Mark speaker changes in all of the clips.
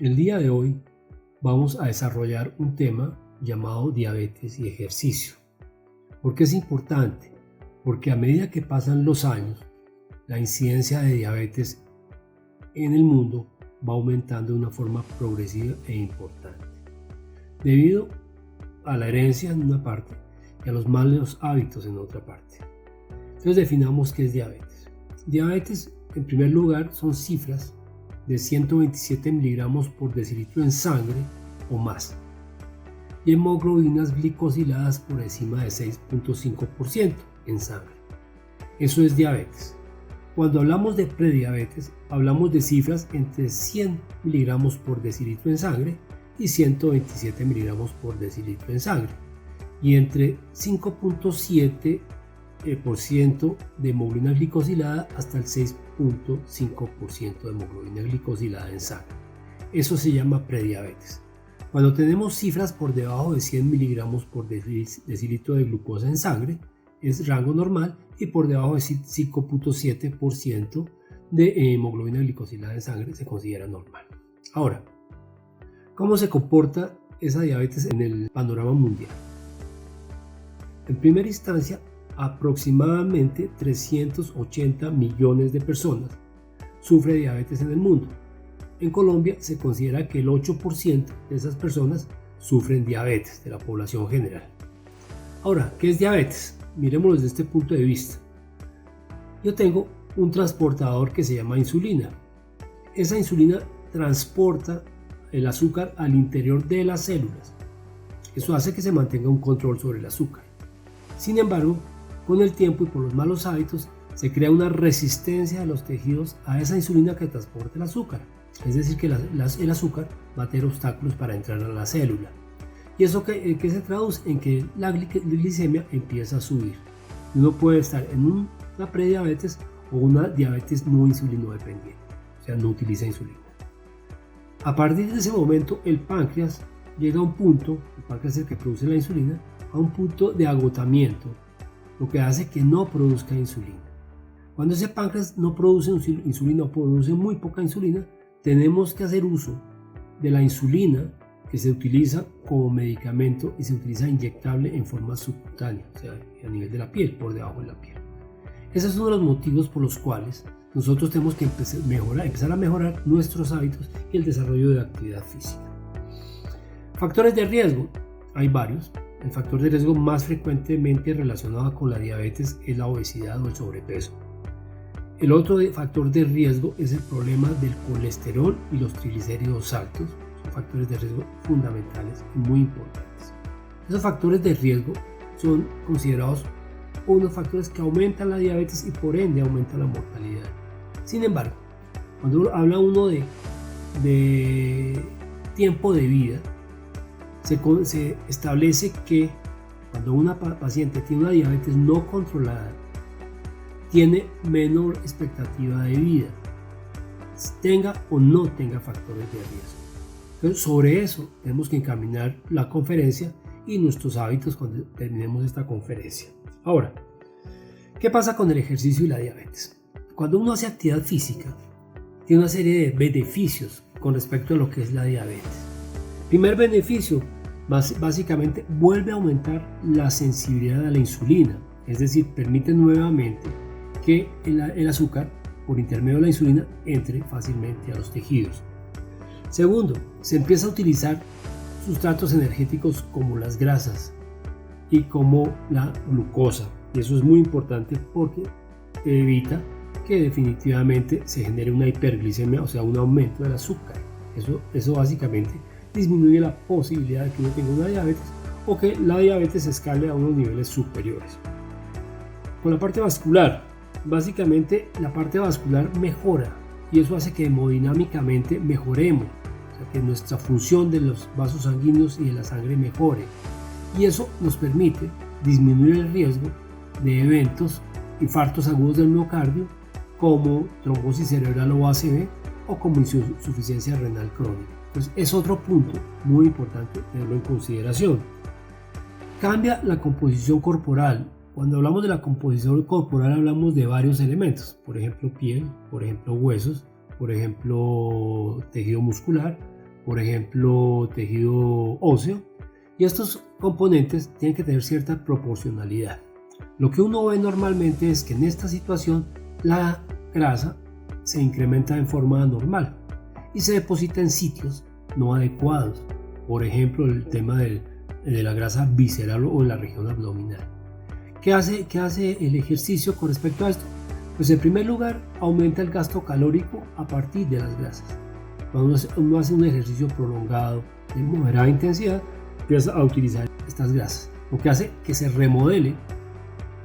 Speaker 1: El día de hoy vamos a desarrollar un tema llamado diabetes y ejercicio. ¿Por qué es importante? Porque a medida que pasan los años, la incidencia de diabetes en el mundo va aumentando de una forma progresiva e importante, debido a la herencia en una parte y a los malos hábitos en otra parte. Entonces definamos qué es diabetes. Diabetes, en primer lugar, son cifras de 127 miligramos por decilitro en sangre o más, y hemoglobinas glicosiladas por encima de 6.5% en sangre. Eso es diabetes. Cuando hablamos de prediabetes, hablamos de cifras entre 100 miligramos por decilitro en sangre y 127 miligramos por decilitro en sangre, y entre 5.7% de hemoglobina glicosilada hasta el 6.5% de hemoglobina glicosilada en sangre. Eso se llama prediabetes. Cuando tenemos cifras por debajo de 100 miligramos por decilitro de glucosa en sangre, es rango normal, y por debajo de 5.7% de hemoglobina glicosilada en sangre se considera normal. Ahora, ¿cómo se comporta esa diabetes en el panorama mundial? En primera instancia, aproximadamente 380 millones de personas sufren diabetes en el mundo. En Colombia se considera que el 8% de esas personas sufren diabetes de la población general. Ahora, ¿qué es diabetes? Miremoslo desde este punto de vista. Yo tengo un transportador que se llama insulina. Esa insulina transporta el azúcar al interior de las células. Eso hace que se mantenga un control sobre el azúcar. Sin embargo, con el tiempo y por los malos hábitos, se crea una resistencia de los tejidos a esa insulina que transporta el azúcar. Es decir, que el azúcar va a tener obstáculos para entrar a la célula. ¿Y eso que se traduce? En que la glicemia empieza a subir. Uno puede estar en una prediabetes o una diabetes no insulino dependiente, o sea, no utiliza insulina. A partir de ese momento, el páncreas llega a un punto, el páncreas es el que produce la insulina, a un punto de agotamiento, lo que hace que no produzca insulina. Cuando ese páncreas no produce insulina o produce muy poca insulina, tenemos que hacer uso de la insulina que se utiliza como medicamento y se utiliza inyectable en forma subcutánea, o sea, a nivel de la piel, por debajo de la piel. Ese es uno de los motivos por los cuales nosotros tenemos que empezar a mejorar nuestros hábitos y el desarrollo de la actividad física. Factores de riesgo, hay varios. El factor de riesgo más frecuentemente relacionado con la diabetes es la obesidad o el sobrepeso. El otro factor de riesgo es el problema del colesterol y los triglicéridos altos. Son factores de riesgo fundamentales y muy importantes. Esos factores de riesgo son considerados unos factores que aumentan la diabetes y por ende aumentan la mortalidad. Sin embargo, cuando habla uno de tiempo de vida, se establece que cuando una paciente tiene una diabetes no controlada, tiene menor expectativa de vida, tenga o no tenga factores de riesgo. Entonces, sobre eso tenemos que encaminar la conferencia y nuestros hábitos cuando terminemos esta conferencia. Ahora, ¿qué pasa con el ejercicio y la diabetes? Cuando uno hace actividad física, tiene una serie de beneficios con respecto a lo que es la diabetes. Primer beneficio, básicamente vuelve a aumentar la sensibilidad a la insulina, es decir, permite nuevamente que el azúcar por intermedio de la insulina entre fácilmente a los tejidos. Segundo, se empieza a utilizar sustratos energéticos como las grasas y como la glucosa, y eso es muy importante porque evita que definitivamente se genere una hiperglicemia, o sea, un aumento del azúcar. Eso básicamente disminuye la posibilidad de que uno tenga una diabetes o que la diabetes escale a unos niveles superiores. Con la parte vascular, básicamente la parte vascular mejora y eso hace que hemodinámicamente mejoremos, o sea, que nuestra función de los vasos sanguíneos y de la sangre mejore, y eso nos permite disminuir el riesgo de eventos, infartos agudos del miocardio, como trombosis cerebral o ACV, o como insuficiencia renal crónica. Entonces es otro punto muy importante tenerlo en consideración. Cambia la composición corporal. Cuando hablamos de la composición corporal hablamos de varios elementos, por ejemplo piel, por ejemplo huesos, por ejemplo tejido muscular, por ejemplo, tejido óseo, y estos componentes tienen que tener cierta proporcionalidad. Lo que uno ve normalmente es que en esta situación la grasa se incrementa en forma anormal y se deposita en sitios no adecuados, por ejemplo el tema de la grasa visceral o en la región abdominal. ¿Qué hace el ejercicio con respecto a esto? Pues en primer lugar aumenta el gasto calórico a partir de las grasas. Cuando uno hace un ejercicio prolongado de moderada intensidad, empieza a utilizar estas grasas, lo que hace que se remodele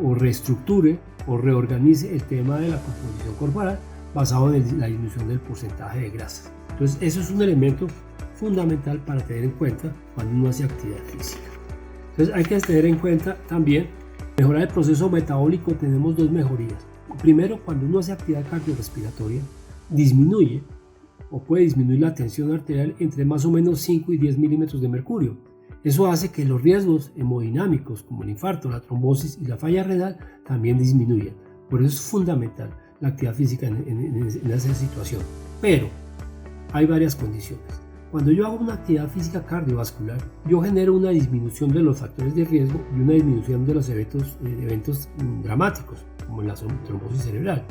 Speaker 1: o reestructure o reorganice el tema de la composición corporal basado en la disminución del porcentaje de grasas. Entonces eso es un elemento fundamental para tener en cuenta cuando uno hace actividad física. Entonces hay que tener en cuenta también mejorar el proceso metabólico. Tenemos dos mejorías. Primero, cuando uno hace actividad cardiorrespiratoria, disminuye o puede disminuir la tensión arterial entre más o menos 5 y 10 milímetros de mercurio. Eso hace que los riesgos hemodinámicos como el infarto, la trombosis y la falla renal también disminuyan. Por eso es fundamental la actividad física en esa situación. Pero hay varias condiciones. Cuando yo hago una actividad física cardiovascular, yo genero una disminución de los factores de riesgo y una disminución de los eventos dramáticos, como la trombosis cerebral.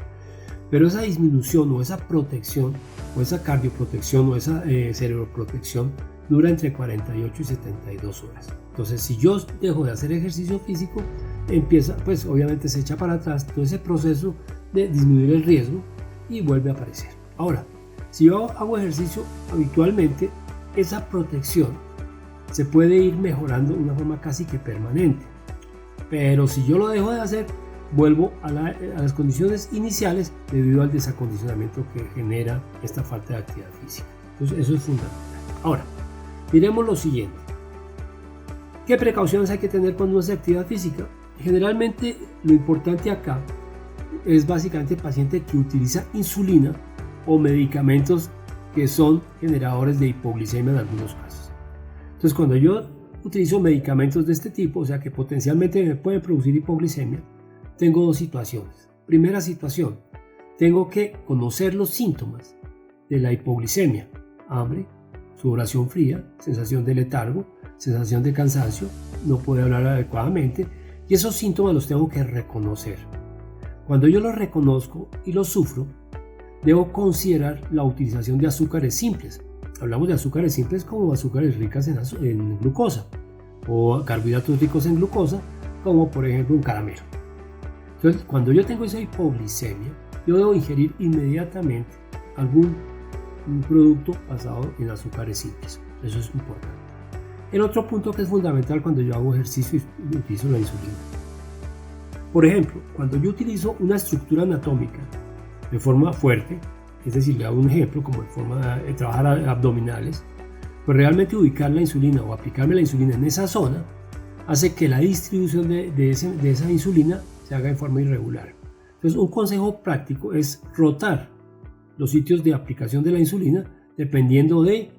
Speaker 1: Pero esa disminución o esa protección, o esa cardioprotección o esa cerebroprotección dura entre 48 y 72 horas. Entonces, si yo dejo de hacer ejercicio físico, empieza, pues obviamente se echa para atrás todo ese proceso de disminuir el riesgo y vuelve a aparecer. Ahora, si yo hago ejercicio habitualmente, esa protección se puede ir mejorando de una forma casi que permanente. Pero si yo lo dejo de hacer, vuelvo a las condiciones iniciales debido al desacondicionamiento que genera esta falta de actividad física. Entonces eso es fundamental. Ahora, miremos lo siguiente. ¿Qué precauciones hay que tener cuando uno hace actividad física? Generalmente lo importante acá es básicamente el paciente que utiliza insulina o medicamentos que son generadores de hipoglicemia en algunos casos. Entonces cuando yo utilizo medicamentos de este tipo, o sea que potencialmente me pueden producir hipoglicemia, tengo dos situaciones. Primera situación, tengo que conocer los síntomas de la hipoglicemia: hambre, sudoración fría, sensación de letargo, sensación de cansancio, no puedo hablar adecuadamente, y esos síntomas los tengo que reconocer. Cuando yo los reconozco y los sufro, debo considerar la utilización de azúcares simples. Hablamos de azúcares simples como azúcares ricas en glucosa o carbohidratos ricos en glucosa, como por ejemplo un caramelo. Entonces, cuando yo tengo esa hipoglicemia, yo debo ingerir inmediatamente algún producto basado en azúcares simples. Eso es importante. El otro punto que es fundamental cuando yo hago ejercicio y utilizo la insulina. Por ejemplo, cuando yo utilizo una estructura anatómica de forma fuerte, es decir, le hago un ejemplo como de forma de trabajar abdominales, pues realmente ubicar la insulina o aplicarme la insulina en esa zona hace que la distribución de esa insulina se haga en forma irregular. Entonces, un consejo práctico es rotar los sitios de aplicación de la insulina dependiendo de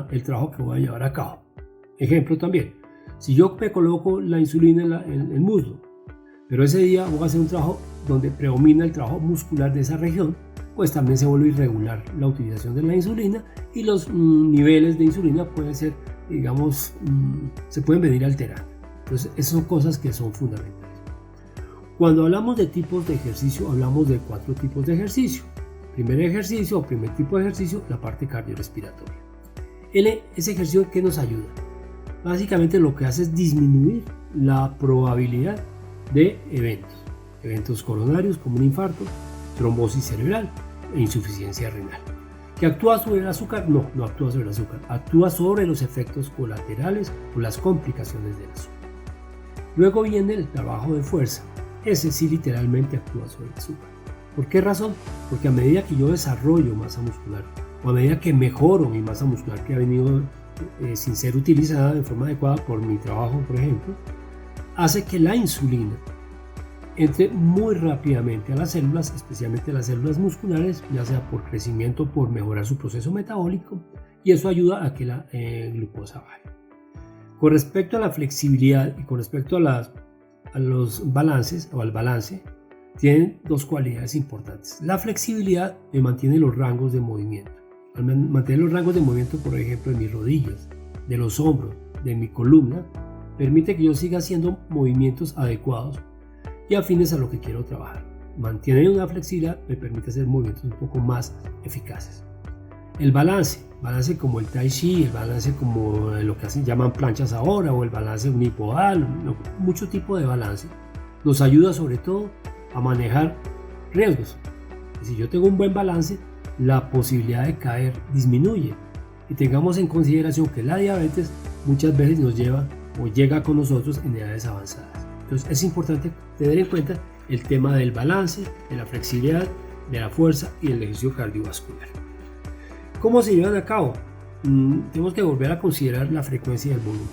Speaker 1: el trabajo que voy a llevar a cabo. Ejemplo también, si yo me coloco la insulina en el muslo, pero ese día voy a hacer un trabajo donde predomina el trabajo muscular de esa región, pues también se vuelve irregular la utilización de la insulina y los niveles de insulina pueden ser, digamos, se pueden venir alterando. Entonces, esas son cosas que son fundamentales. Cuando hablamos de tipos de ejercicio, hablamos de 4 tipos de ejercicio. Primer ejercicio o primer tipo de ejercicio, la parte cardiorrespiratoria. Ese ejercicio, ¿qué nos ayuda? Básicamente lo que hace es disminuir la probabilidad de eventos coronarios como un infarto, trombosis cerebral e insuficiencia renal. ¿Que actúa sobre el azúcar? No, no actúa sobre el azúcar, actúa sobre los efectos colaterales o las complicaciones del azúcar. Luego viene el trabajo de fuerza. Ese sí literalmente actúa sobre el azúcar. ¿Por qué razón? Porque a medida que yo desarrollo masa muscular o a medida que mejoro mi masa muscular que ha venido sin ser utilizada de forma adecuada por mi trabajo, por ejemplo, hace que la insulina entre muy rápidamente a las células, especialmente a las células musculares, ya sea por crecimiento, por mejorar su proceso metabólico, y eso ayuda a que la glucosa baje. Con respecto a la flexibilidad y con respecto a los balances o al balance, tienen dos cualidades importantes. La flexibilidad me mantiene los rangos de movimiento al mantener los rangos de movimiento, por ejemplo, de mis rodillas, de los hombros, de mi columna, permite que yo siga haciendo movimientos adecuados y afines a lo que quiero trabajar. Mantener una flexibilidad me permite hacer movimientos un poco más eficaces. El balance como el tai chi, el balance como lo que llaman planchas ahora, o el balance unipodal, mucho tipo de balance, nos ayuda sobre todo a manejar riesgos. Y si yo tengo un buen balance, la posibilidad de caer disminuye. Y tengamos en consideración que la diabetes muchas veces nos lleva o llega con nosotros en edades avanzadas. Entonces es importante tener en cuenta el tema del balance, de la flexibilidad, de la fuerza y del ejercicio cardiovascular. ¿Cómo se llevan a cabo? Tenemos que volver a considerar la frecuencia y el volumen.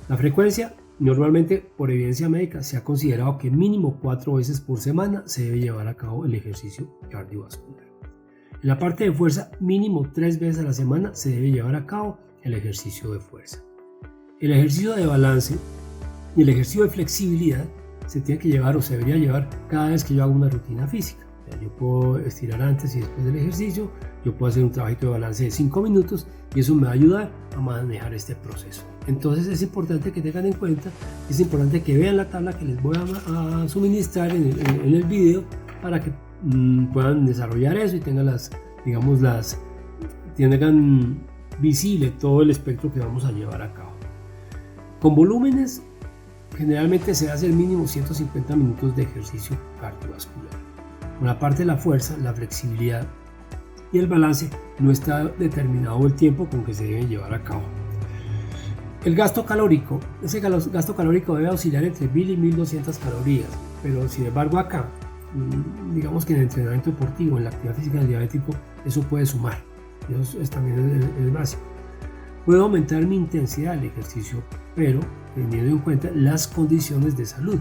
Speaker 1: La frecuencia, normalmente por evidencia médica, se ha considerado que mínimo 4 veces por semana se debe llevar a cabo el ejercicio cardiovascular. En la parte de fuerza, mínimo 3 veces a la semana se debe llevar a cabo el ejercicio de fuerza. El ejercicio de balance y el ejercicio de flexibilidad se tiene que llevar o se debería llevar cada vez que yo hago una rutina física. O sea, yo puedo estirar antes y después del ejercicio, yo puedo hacer un trabajito de balance de 5 minutos y eso me va a ayudar a manejar este proceso. Entonces es importante que tengan en cuenta, es importante que vean la tabla que les voy a suministrar en el video para que puedan desarrollar eso y tengan tengan visible todo el espectro que vamos a llevar a cabo. Con volúmenes, generalmente se hace el mínimo 150 minutos de ejercicio cardiovascular. Con la parte de la fuerza, la flexibilidad y el balance no está determinado el tiempo con que se debe llevar a cabo. El gasto calórico, ese gasto calórico debe oscilar entre 1000 y 1200 calorías, pero sin embargo acá, digamos que en el entrenamiento deportivo, en la actividad física del diabético, eso puede sumar, eso también es básico. Puedo aumentar mi intensidad del ejercicio, pero teniendo en cuenta las condiciones de salud.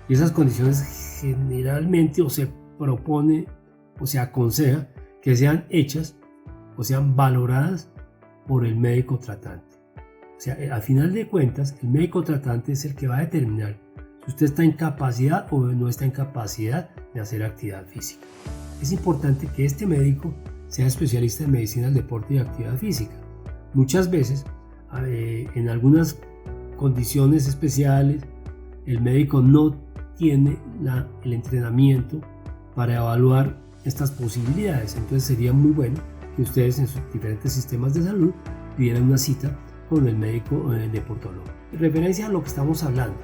Speaker 1: Y esas condiciones generalmente o se propone o se aconseja que sean hechas o sean valoradas por el médico tratante. O sea, al final de cuentas, el médico tratante es el que va a determinar si usted está en capacidad o no está en capacidad de hacer actividad física. Es importante que este médico sea especialista en medicina del deporte y actividad física. Muchas veces, en algunas condiciones especiales, el médico no tiene el entrenamiento para evaluar estas posibilidades. Entonces sería muy bueno que ustedes en sus diferentes sistemas de salud pidieran una cita con el médico deportólogo. En referencia a lo que estamos hablando,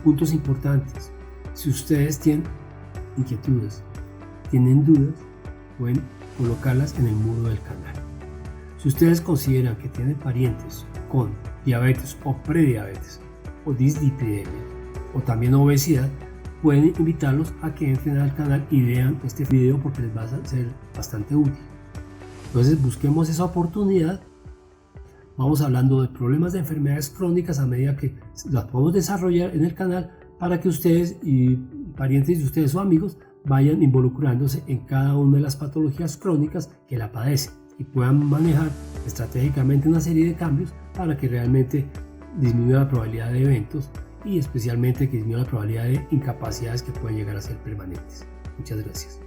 Speaker 1: puntos importantes. Si ustedes tienen inquietudes, tienen dudas, pueden colocarlas en el muro del canal. Si ustedes consideran que tienen parientes con diabetes o prediabetes o dislipidemia o también obesidad, pueden invitarlos a que entren al canal y vean este video porque les va a ser bastante útil. Entonces busquemos esa oportunidad. Vamos hablando de problemas de enfermedades crónicas a medida que las podemos desarrollar en el canal para que ustedes y parientes de ustedes o amigos vayan involucrándose en cada una de las patologías crónicas que la padecen y puedan manejar estratégicamente una serie de cambios para que realmente disminuya la probabilidad de eventos y especialmente que disminuya la probabilidad de incapacidades que pueden llegar a ser permanentes. Muchas gracias.